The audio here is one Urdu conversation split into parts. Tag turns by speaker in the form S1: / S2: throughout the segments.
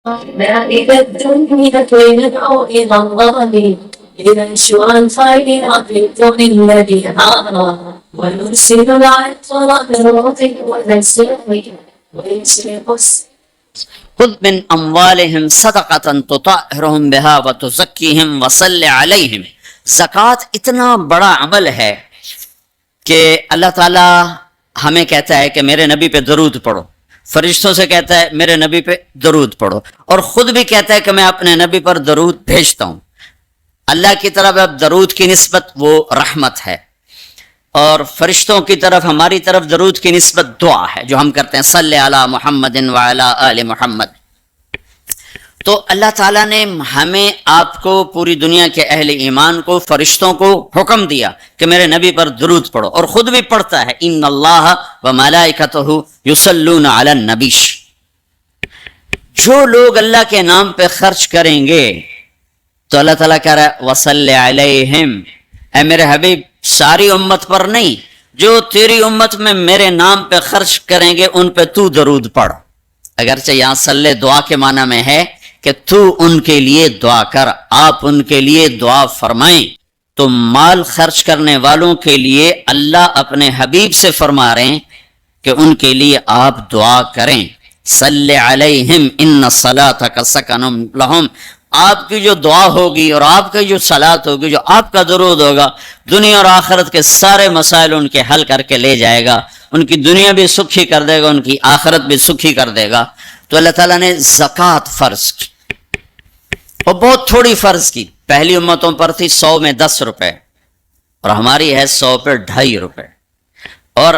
S1: ما إذا الدنيا تدعو إلى الله ينشأ الخير في الذي ونرسل العطر بالرطب والنسيم ويسرق
S2: خذ من اموالہم صدقۃ تطہرہم بہا وتزکیہم وصلی علیہم. زکوٰۃ اتنا بڑا عمل ہے کہ اللہ تعالیٰ ہمیں کہتا ہے کہ میرے نبی پہ درود پڑھو، فرشتوں سے کہتا ہے میرے نبی پہ درود پڑھو، اور خود بھی کہتا ہے کہ میں اپنے نبی پر درود بھیجتا ہوں. اللہ کی طرف اب درود کی نسبت وہ رحمت ہے، اور فرشتوں کی طرف ہماری طرف درود کی نسبت دعا ہے جو ہم کرتے ہیں، صلی علی محمد وعلی آل محمد. تو اللہ تعالیٰ نے ہمیں آپ کو، پوری دنیا کے اہل ایمان کو، فرشتوں کو حکم دیا کہ میرے نبی پر درود پڑھو، اور خود بھی پڑھتا ہے ان اللہ وملائکتہ یصلون علی النبی. جو لوگ اللہ کے نام پہ خرچ کریں گے تو اللہ تعالیٰ کہہ رہا ہے وصلی علیہم، اے میرے حبیب ساری امت پر نہیں، جو تیری امت میں میرے نام پہ خرچ کریں گے ان پہ تو درود پڑھ. اگرچہ یہاں صلی دعا کے معنی میں ہے کہ تو ان کے لیے دعا کر، آپ ان کے لیے دعا فرمائیں. تو مال خرچ کرنے والوں کے لیے اللہ اپنے حبیب سے فرما رہے ہیں کہ ان کے لیے آپ دعا کریں. صلی علیہم ان صلاتک سکن لہم. آپ کی جو دعا ہوگی اور آپ کی جو صلات ہوگی، جو آپ کا درود ہوگا، دنیا اور آخرت کے سارے مسائل ان کے حل کر کے لے جائے گا. ان کی دنیا بھی سکھی کر دے گا، ان کی آخرت بھی سکھی کر دے گا. تو اللہ تعالیٰ نے زکوٰۃ فرض کی، اور بہت تھوڑی فرض کی. پہلی امتوں پر تھی 100 میں 10 روپے، اور ہماری ہے 100 پہ 2.5 روپے. اور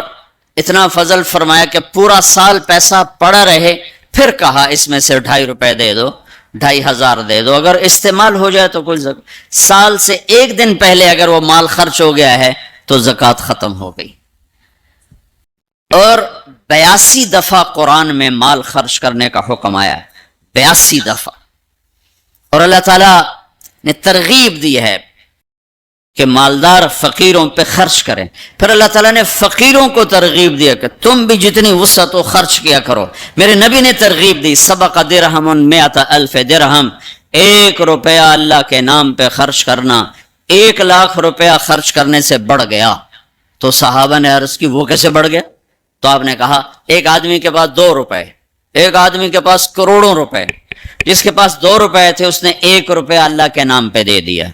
S2: اتنا فضل فرمایا کہ پورا سال پیسہ پڑا رہے، پھر کہا اس میں سے 2.5 روپے دے دو، 2,500 دے دو. اگر استعمال ہو جائے تو کوئی سال سے ایک دن پہلے اگر وہ مال خرچ ہو گیا ہے تو زکوٰۃ ختم ہو گئی. اور 82 دفعہ قرآن میں مال خرچ کرنے کا حکم آیا ہے، 82 دفعہ. اور اللہ تعالیٰ نے ترغیب دی ہے کہ مالدار فقیروں پہ خرچ کریں. پھر اللہ تعالیٰ نے فقیروں کو ترغیب دیا کہ تم بھی جتنی وسعت ہو خرچ کیا کرو. میرے نبی نے ترغیب دی، سبق درہم 100,000 درہم. 1 روپیہ اللہ کے نام پہ خرچ کرنا 1,00,000 روپیہ خرچ کرنے سے بڑھ گیا. تو صحابہ نے عرض کی وہ کیسے بڑھ گیا؟ تو آپ نے کہا ایک آدمی کے پاس 2 روپے، ایک آدمی کے پاس کروڑوں روپے. جس کے پاس 2 روپے تھے اس نے 1 روپیہ اللہ کے نام پہ دے دیا،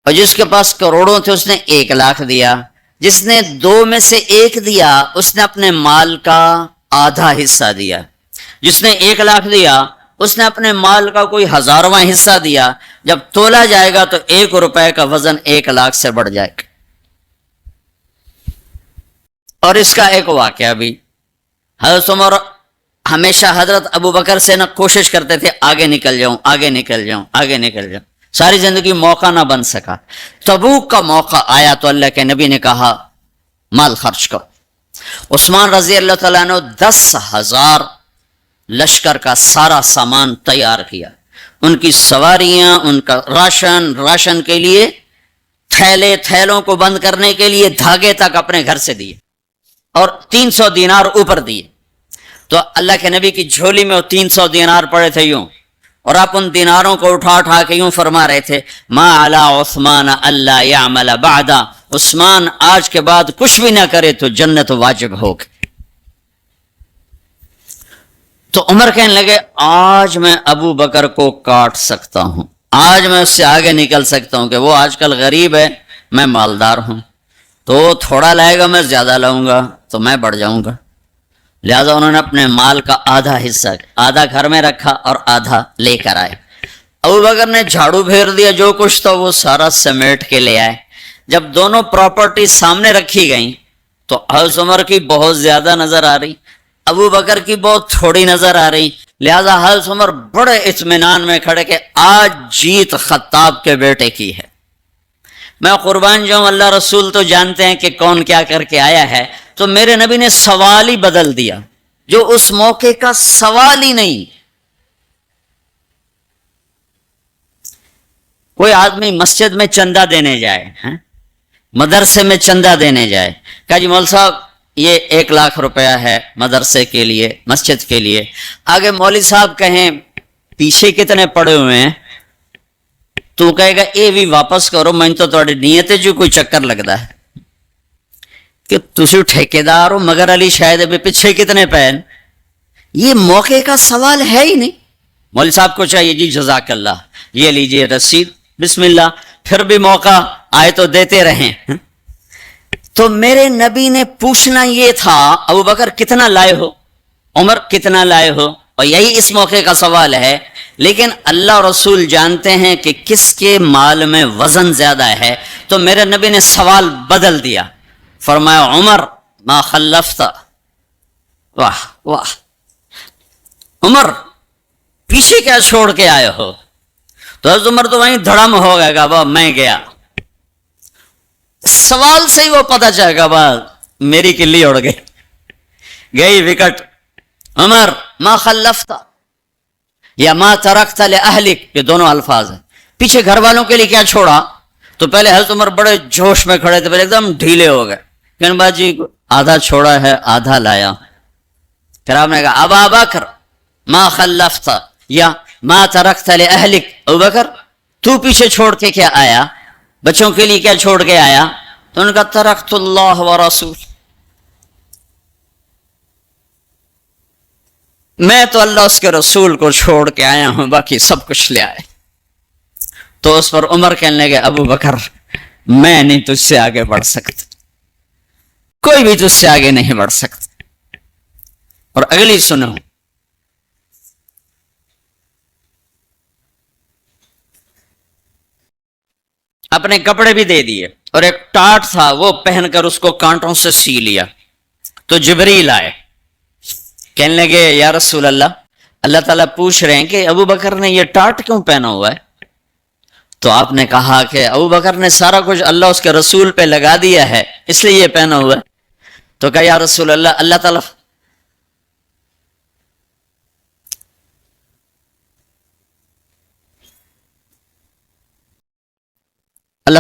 S2: اور جس کے پاس کروڑوں تھے اس نے 1,00,000 دیا. جس نے 2 میں سے 1 دیا اس نے اپنے مال کا آدھا حصہ دیا. جس نے 1,00,000 دیا اس نے اپنے مال کا کوئی 1000واں حصہ دیا. جب تولا جائے گا تو 1 روپے کا وزن 1,00,000 سے بڑھ جائے گا. اور اس کا ایک واقعہ بھی، حضرت عمر ہمیشہ حضرت ابو بکر سے نہ کوشش کرتے تھے آگے نکل جاؤں، آگے نکل جاؤں، آگے نکل جاؤں. ساری زندگی موقع نہ بن سکا. تبوک کا موقع آیا تو اللہ کے نبی نے کہا مال خرچ کرو. عثمان رضی اللہ تعالیٰ عنہ 10,000 لشکر کا سارا سامان تیار کیا. ان کی سواریاں، ان کا راشن کے لیے تھیلوں کو بند کرنے کے لیے دھاگے تک اپنے گھر سے دیے، اور 300 دینار اوپر دیے. تو اللہ کے نبی کی جھولی میں وہ 300 دینار پڑے تھے یوں، اور آپ ان دیناروں کو اٹھا اٹھا کے یوں فرما رہے تھے ما علی عثمان اللہ یعمل بعدا. عثمان آج کے بعد کچھ بھی نہ کرے تو جنت واجب ہوگی. تو عمر کہنے لگے آج میں ابو بکر کو کاٹ سکتا ہوں، آج میں اس سے آگے نکل سکتا ہوں کہ وہ آج کل غریب ہے، میں مالدار ہوں، تو تھوڑا لائے گا میں زیادہ لاؤں گا تو میں بڑھ جاؤں گا. لہذا انہوں نے اپنے مال کا آدھا حصہ، آدھا گھر میں رکھا اور آدھا لے کر آئے. ابو بکر نے جھاڑو پھیر دیا، جو کچھ تھا وہ سارا سمیٹ کے لے آئے. جب دونوں پراپرٹی سامنے رکھی گئیں تو حضرت عمر کی بہت زیادہ نظر آ رہی، ابو بکر کی بہت تھوڑی نظر آ رہی. لہذا حضرت عمر بڑے اطمینان میں کھڑے کہ آج جیت خطاب کے بیٹے کی ہے. میں قربان جاؤں، اللہ رسول تو جانتے ہیں کہ کون کیا کر کے آیا ہے. تو میرے نبی نے سوال ہی بدل دیا جو اس موقع کا سوال ہی نہیں. کوئی آدمی مسجد میں چندہ دینے جائے، مدرسے میں چندہ دینے جائے، کہا جی مول صاحب یہ 1 لاکھ روپیہ ہے مدرسے کے لیے، مسجد کے لیے. آگے مولوی صاحب کہیں پیچھے کتنے پڑے ہوئے ہیں، تو کہے گا یہ بھی واپس کرو، میں تو تھوڑی نیت جو کوئی چکر لگتا ہے کہ تسی ٹھیکیدار ہو، مگر علی شاید ابھی پیچھے کتنے پین. یہ موقع کا سوال ہے ہی نہیں. مولوی صاحب کو چاہیے جی جزاک اللہ، یہ لیجیے رسید، بسم اللہ، پھر بھی موقع آئے تو دیتے رہیں. تو میرے نبی نے پوچھنا یہ تھا ابو بکر کتنا لائے ہو، عمر کتنا لائے ہو، اور یہی اس موقع کا سوال ہے. لیکن اللہ رسول جانتے ہیں کہ کس کے مال میں وزن زیادہ ہے، تو میرے نبی نے سوال بدل دیا، فرمایا عمر ما خلفت. واہ واہ، عمر پیچھے کیا چھوڑ کے آئے ہو؟ تو حضرت عمر تو وہیں دھڑم ہو گئے گا، میں گیا. سوال سے ہی وہ پتہ چلے گا، میری کلی اڑ گئی، گئی وکٹ. عمر ما خلفت یا ما ترکت لأہلک، یہ دونوں الفاظ ہیں. پیچھے گھر والوں کے لیے کیا چھوڑا؟ تو پہلے حضرت عمر بڑے جوش میں کھڑے تھے، پہلے ایک دم ڈھیلے ہو گئے، کہنے با جی آدھا چھوڑا ہے آدھا لایا. پھر آپ نے کہا ابا بکر ما خلفت یا ما ترکت لأہلک، ابو بکر تو پیچھے چھوڑ کے کیا آیا، بچوں کے لیے کیا چھوڑ کے آیا؟ تو انہوں نے کہا ترکت اللہ و رسول، میں تو اللہ اس کے رسول کو چھوڑ کے آیا ہوں، باقی سب کچھ لے آئے. تو اس پر عمر کہنے لگے ابو بکر میں نہیں تجھ سے آگے بڑھ سکتا، کوئی بھی تجھ سے آگے نہیں بڑھ سکتا. اور اگلی سنو، اپنے کپڑے بھی دے دیے اور ایک ٹاٹ تھا وہ پہن کر اس کو کانٹوں سے سی لیا. تو جبریل آئے، کہنے لگے یا رسول اللہ، اللہ تعالیٰ پوچھ رہے ہیں کہ ابو بکر نے یہ ٹاٹ کیوں پہنا ہوا ہے؟ تو آپ نے کہا کہ ابو بکر نے سارا کچھ اللہ اس کے رسول پہ لگا دیا ہے، اس لیے یہ پہنا ہوا ہے. تو کہا یا رسول اللہ، اللہ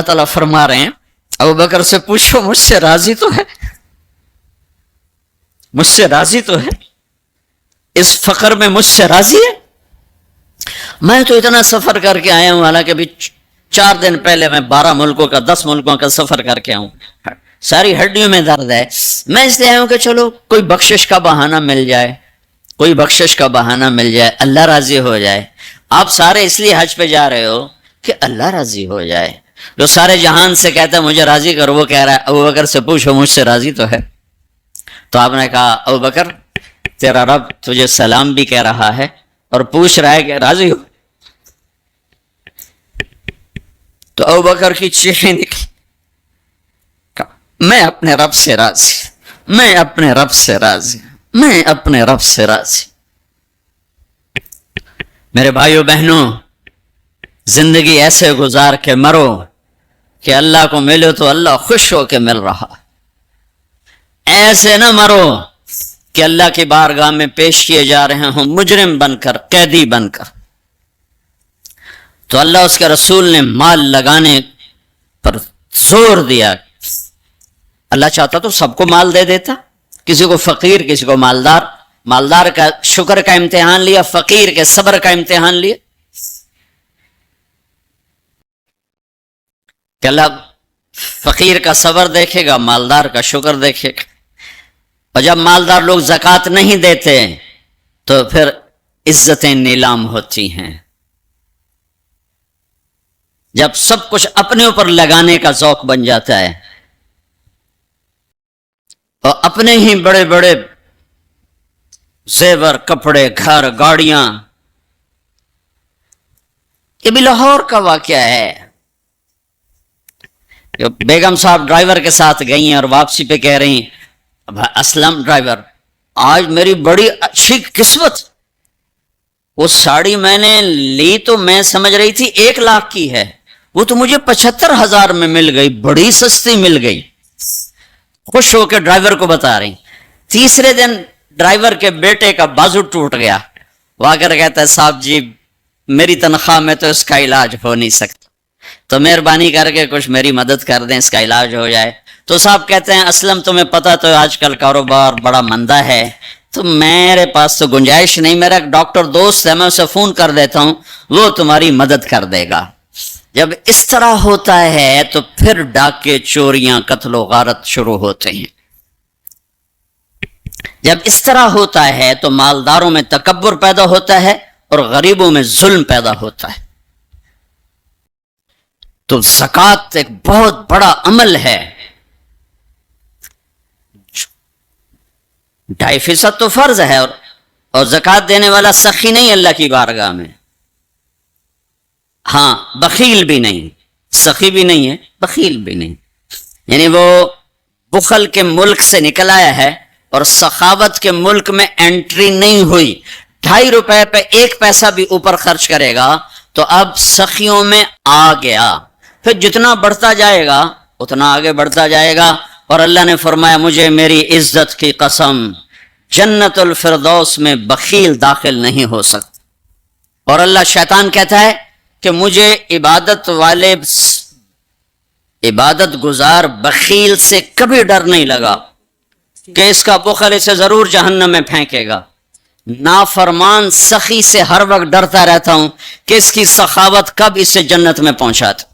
S2: تعالیٰ فرما رہے ہیں ابو بکر سے پوچھو مجھ سے راضی تو ہے، مجھ سے راضی تو ہے، اس فقر میں مجھ سے راضی ہے؟ میں تو اتنا سفر کر کے آیا ہوں، حالانکہ ابھی 4 دن پہلے میں 12 ملکوں کا 10 ملکوں کا سفر کر کے آؤں، ساری ہڈیوں میں درد ہے. میں اس لیے آیا ہوں کہ چلو کوئی بخشش کا بہانہ مل جائے، کوئی بخشش کا بہانہ مل جائے، اللہ راضی ہو جائے. آپ سارے اس لیے حج پہ جا رہے ہو کہ اللہ راضی ہو جائے. جو سارے جہان سے کہتا ہے مجھے راضی کر، وہ کہہ رہا ہے ابو بکر سے پوچھو مجھ سے راضی تو ہے. تو آپ نے کہا ابو بکر تیرا رب تجھے سلام بھی کہہ رہا ہے اور پوچھ رہا ہے کہ راضی ہو. تو ابو بکر کی چیخیں نکلی، میں اپنے رب سے راضی، میں اپنے رب سے راضی، میں اپنے رب سے راضی. میرے بھائیو بہنوں، زندگی ایسے گزار کے مرو کہ اللہ کو ملو تو اللہ خوش ہو کے مل رہا، ایسے نہ مرو کہ اللہ کی بارگاہ میں پیش کیے جا رہے ہوں مجرم بن کر، قیدی بن کر. تو اللہ اس کے رسول نے مال لگانے پر زور دیا. اللہ چاہتا تو سب کو مال دے دیتا، کسی کو فقیر کسی کو مالدار. مالدار کا شکر کا امتحان لیا، فقیر کے صبر کا امتحان لیا. کہ اللہ فقیر کا صبر دیکھے گا، مالدار کا شکر دیکھے گا. اور جب مالدار لوگ زکوٰۃ نہیں دیتے تو پھر عزتیں نیلام ہوتی ہیں. جب سب کچھ اپنے اوپر لگانے کا ذوق بن جاتا ہے اور اپنے ہی بڑے بڑے زیور، کپڑے، گھر، گاڑیاں. یہ بھی لاہور کا واقعہ ہے. بیگم صاحب ڈرائیور کے ساتھ گئی ہیں اور واپسی پہ کہہ رہی ہیں اسلم ڈرائیور آج میری بڑی اچھی قسمت، وہ ساڑی میں نے لی تو میں سمجھ رہی تھی 1 لاکھ کی ہے، وہ تو مجھے 75,000 میں مل گئی، بڑی سستی مل گئی. خوش ہو کے ڈرائیور کو بتا رہی. تیسرے دن ڈرائیور کے بیٹے کا بازو ٹوٹ گیا. وہ آ کر کہتا ہے صاحب جی میری تنخواہ میں تو اس کا علاج ہو نہیں سکتا، تو مہربانی کر کے کچھ میری مدد کر دیں، اس کا علاج ہو جائے. تو صاحب کہتے ہیں اسلم تمہیں پتا تو آج کل کاروبار بڑا مندہ ہے، تو میرے پاس تو گنجائش نہیں، میرا ایک ڈاکٹر دوست ہے، میں اسے فون کر دیتا ہوں، وہ تمہاری مدد کر دے گا۔ جب اس طرح ہوتا ہے تو پھر ڈاکے، چوریاں، قتل و غارت شروع ہوتے ہیں۔ جب اس طرح ہوتا ہے تو مالداروں میں تکبر پیدا ہوتا ہے اور غریبوں میں ظلم پیدا ہوتا ہے۔ تو زکوٰۃ ایک بہت بڑا عمل ہے، 2.5% تو فرض ہے، اور زکوٰۃ دینے والا سخی نہیں اللہ کی بارگاہ میں، ہاں بخیل بھی نہیں، سخی بھی نہیں ہے، بخیل بھی نہیں، یعنی وہ بخل کے ملک سے نکل آیا ہے اور سخاوت کے ملک میں انٹری نہیں ہوئی۔ 2.5 روپے پہ 1 پیسہ بھی اوپر خرچ کرے گا تو اب سخیوں میں آ گیا، پھر جتنا بڑھتا جائے گا اتنا آگے بڑھتا جائے گا۔ اور اللہ نے فرمایا مجھے میری عزت کی قسم جنت الفردوس میں بخیل داخل نہیں ہو سکتا۔ اور اللہ شیطان کہتا ہے کہ مجھے عبادت گزار بخیل سے کبھی ڈر نہیں لگا کہ اس کا بخل اسے ضرور جہنم میں پھینکے گا۔ نافرمان سخی سے ہر وقت ڈرتا رہتا ہوں کہ اس کی سخاوت کب اسے جنت میں پہنچاتی۔